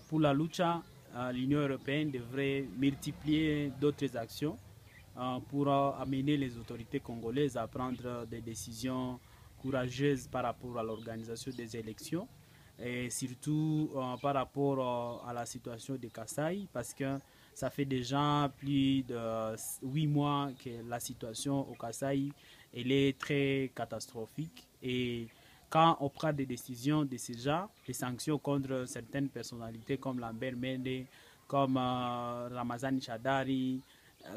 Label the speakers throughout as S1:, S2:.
S1: pour la lucha, l'Union européenne devrait multiplier d'autres actions pour amener les autorités congolaises à prendre des décisions courageuses par rapport à l'organisation des élections et surtout par rapport à la situation de Kasaï parce que ça fait déjà plus de 8 mois que la situation au Kasaï elle est très catastrophique et quand on prend des décisions de ce genre, des sanctions contre certaines personnalités comme Lambert Mende, comme Ramazani Chadari,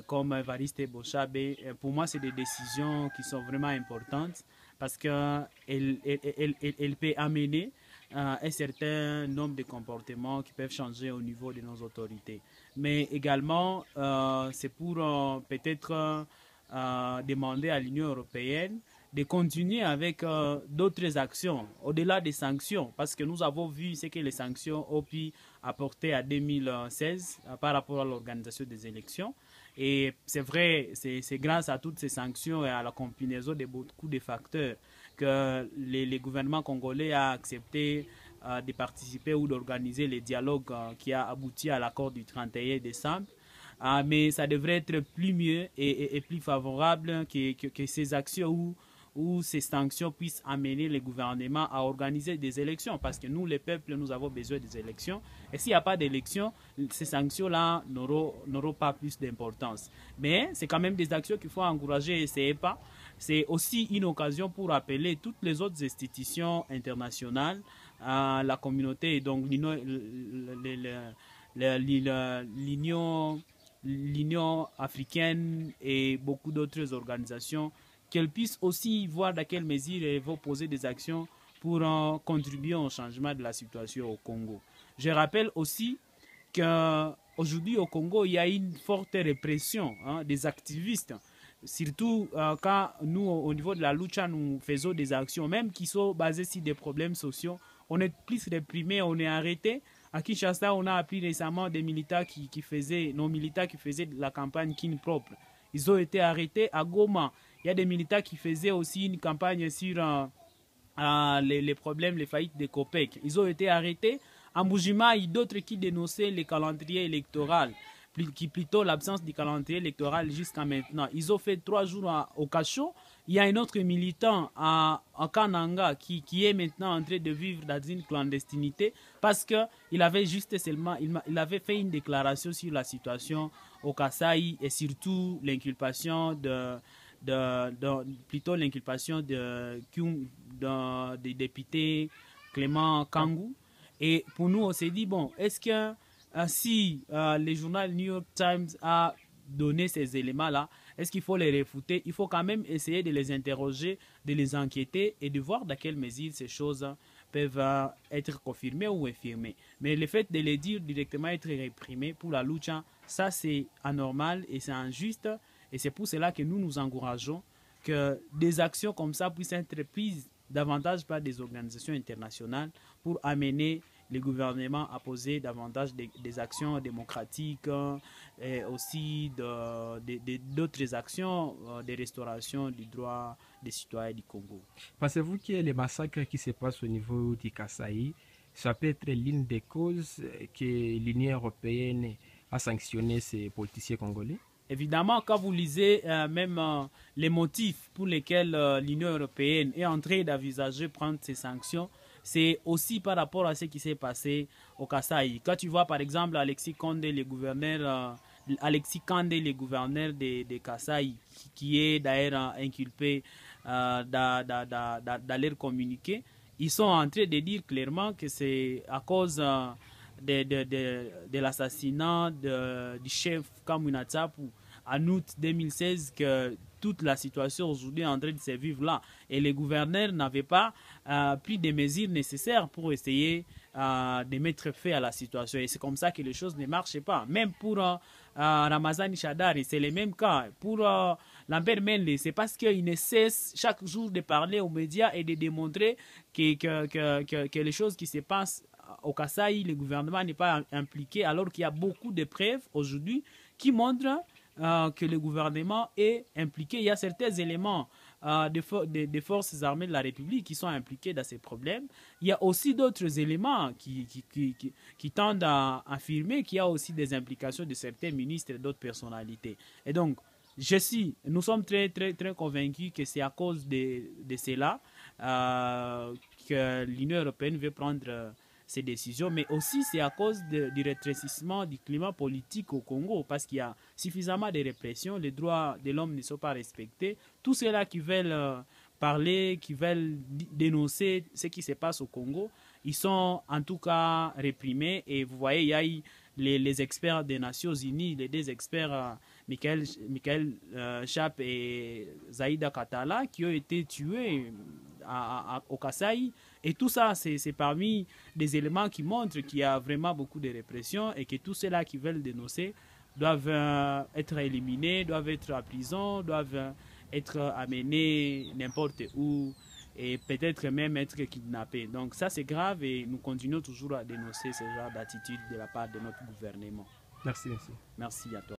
S1: comme Evariste Bochabe, pour moi, c'est des décisions qui sont vraiment importantes parce qu'elles peuvent amener un certain nombre de comportements qui peuvent changer au niveau de nos autorités. Mais également, c'est pour peut-être demander à l'Union européenne de continuer avec d'autres actions, au-delà des sanctions, parce que nous avons vu ce que les sanctions ont pu apporter à 2016 par rapport à l'organisation des élections. Et c'est vrai, c'est grâce à toutes ces sanctions et à la combinaison de beaucoup de facteurs que les gouvernements congolais ont accepté de participer ou d'organiser les dialogues qui a abouti à l'accord du 31 décembre. Mais ça devrait être plus mieux et plus favorable que ces actions où ces sanctions puissent amener les gouvernements à organiser des élections. Parce que nous, les peuples, nous avons besoin des élections. Et s'il n'y a pas d'élections, ces sanctions-là n'auront pas plus d'importance. Mais c'est quand même des actions qu'il faut encourager et essayer pas. C'est aussi une occasion pour appeler toutes les autres institutions internationales, la communauté, donc l'Union africaine et beaucoup d'autres organisations, qu'elles puissent aussi voir dans quelle mesure elles vont poser des actions pour contribuer au changement de la situation au Congo. Je rappelle aussi qu'aujourd'hui au Congo, il y a une forte répression des activistes. Surtout quand nous, au niveau de la lucha, nous faisons des actions, même qui sont basées sur des problèmes sociaux, on est plus réprimés, on est arrêtés. À Kinshasa, on a appris récemment des militants nos militants qui faisaient la campagne Kin propre. Ils ont été arrêtés à Goma. Il y a des militants qui faisaient aussi une campagne sur les problèmes, les faillites des COPEC. Ils ont été arrêtés. À Mboujima, il y a d'autres qui dénonçaient le calendrier électoral, plutôt l'absence du calendrier électoral jusqu'à maintenant. Ils ont fait 3 jours au cachot. Il y a un autre militant à Kananga qui est maintenant en train de vivre dans une clandestinité parce qu'il avait il avait fait une déclaration sur la situation au Kasaï et surtout l'inculpation plutôt l'inculpation de député Clément Kangou. Et pour nous, on s'est dit, bon, est-ce que si le journal New York Times a donné ces éléments-là, est-ce qu'il faut les réfuter? Il faut quand même essayer de les interroger, de les enquêter et de voir dans quelle mesure ces choses peuvent être confirmées ou infirmées. Mais le fait de les dire directement être réprimés pour la lucha, ça c'est anormal et c'est injuste. Et c'est pour cela que nous nous encourageons que des actions comme ça puissent être prises davantage par des organisations internationales pour amener les gouvernements à poser davantage des actions démocratiques et aussi d'autres actions de restauration du droit des citoyens du Congo.
S2: Pensez-vous que les massacres qui se passent au niveau du Kasaï, ça peut être l'une des causes que l'Union européenne a sanctionné ces politiciens congolais?
S1: Évidemment, quand vous lisez même les motifs pour lesquels l'Union européenne est en train d'envisager prendre ces sanctions, c'est aussi par rapport à ce qui s'est passé au Kasaï. Quand tu vois par exemple Alexis Kandé, le gouverneur de Kasaï, qui est d'ailleurs inculpé dans leur communiqué, ils sont en train de dire clairement que c'est à cause de l'assassinat du chef Kamwina Nsapu en août 2016 que toute la situation aujourd'hui est en train de se vivre là. Et les gouverneurs n'avaient pas pris des mesures nécessaires pour essayer de mettre fin à la situation. Et c'est comme ça que les choses ne marchaient pas. Même pour Ramazani Chadari, c'est le même cas. Pour Lambert Mende, c'est parce qu'il ne cesse chaque jour de parler aux médias et de démontrer que les choses qui se passent au Kasaï, le gouvernement n'est pas impliqué, alors qu'il y a beaucoup de preuves aujourd'hui qui montrent que le gouvernement est impliqué. Il y a certains éléments des forces armées de la République qui sont impliquées dans ces problèmes. Il y a aussi d'autres éléments qui tendent à affirmer qu'il y a aussi des implications de certains ministres et d'autres personnalités. Et donc, nous sommes très, très, très convaincus que c'est à cause de cela que l'Union européenne veut prendre ces décisions, mais aussi c'est à cause du rétrécissement du climat politique au Congo, parce qu'il y a suffisamment de répression, les droits de l'homme ne sont pas respectés. Tous ceux-là qui veulent parler, qui veulent dénoncer ce qui se passe au Congo, ils sont en tout cas réprimés. Et vous voyez, il y a eu les experts des Nations Unies, les deux experts, Michael Chap et Zaïda Katala, qui ont été tués au Kasaï. Et tout ça, c'est parmi des éléments qui montrent qu'il y a vraiment beaucoup de répression et que tous ceux-là qui veulent dénoncer doivent être éliminés, doivent être en prison, doivent être amenés n'importe où et peut-être même être kidnappés. Donc ça, c'est grave et nous continuons toujours à dénoncer ce genre d'attitude de la part de notre gouvernement.
S2: Merci, merci.
S1: Merci à toi.